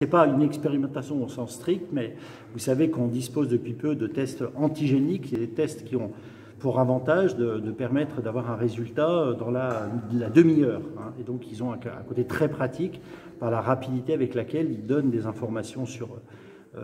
Ce n'est pas une expérimentation au sens strict, mais vous savez qu'on dispose depuis peu de tests antigéniques. Il y a des tests qui ont pour avantage de permettre d'avoir un résultat dans la demi-heure. Et donc ils ont un côté très pratique par la rapidité avec laquelle ils donnent des informations sur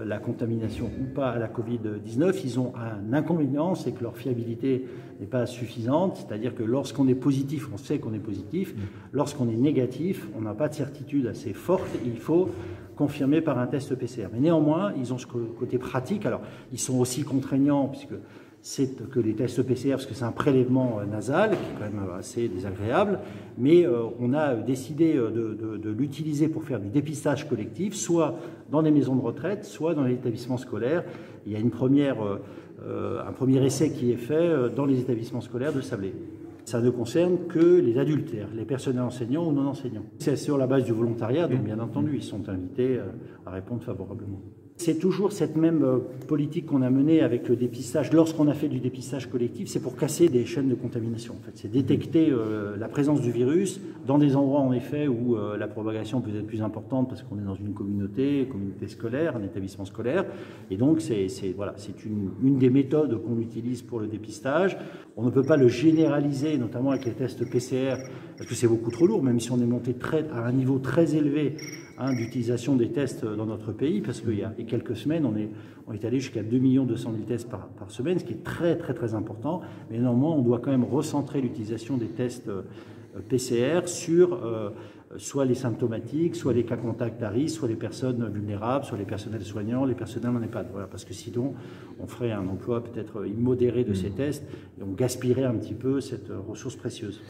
la contamination ou pas à la Covid-19. Ils ont un inconvénient, c'est que leur fiabilité n'est pas suffisante, c'est-à-dire que lorsqu'on est positif, on sait qu'on est positif. Lorsqu'on est négatif, on n'a pas de certitude assez forte et il faut confirmer par un test PCR. Mais néanmoins, ils ont ce côté pratique. Alors, ils sont aussi contraignants puisque c'est que les tests PCR, parce que c'est un prélèvement nasal qui est quand même assez désagréable, mais on a décidé de l'utiliser pour faire du dépistage collectif, soit dans les maisons de retraite, soit dans les établissements scolaires. Il y a un premier essai qui est fait dans les établissements scolaires de Sablé. Ça ne concerne que les adultes, les personnels enseignants ou non enseignants. C'est sur la base du volontariat, donc bien entendu, ils sont invités à répondre favorablement. C'est toujours cette même politique qu'on a menée avec le dépistage. Lorsqu'on a fait du dépistage collectif, c'est pour casser des chaînes de contamination. En fait, c'est détecter la présence du virus dans des endroits, en effet, où la propagation peut être plus importante parce qu'on est dans une communauté scolaire, un établissement scolaire. Et donc, c'est une des méthodes qu'on utilise pour le dépistage. On ne peut pas le généraliser, notamment avec les tests PCR, parce que c'est beaucoup trop lourd, même si on est monté à un niveau très élevé d'utilisation des tests dans notre pays, parce qu'il y a quelques semaines, on est allé jusqu'à 2 200 000 tests par semaine, ce qui est très très très important. Mais néanmoins, on doit quand même recentrer l'utilisation des tests PCR sur soit les symptomatiques, soit les cas contacts à risque, soit les personnes vulnérables, soit les personnels soignants, les personnels en EHPAD. Voilà, parce que sinon, on ferait un emploi peut-être immodéré de ces tests et on gaspillerait un petit peu cette ressource précieuse.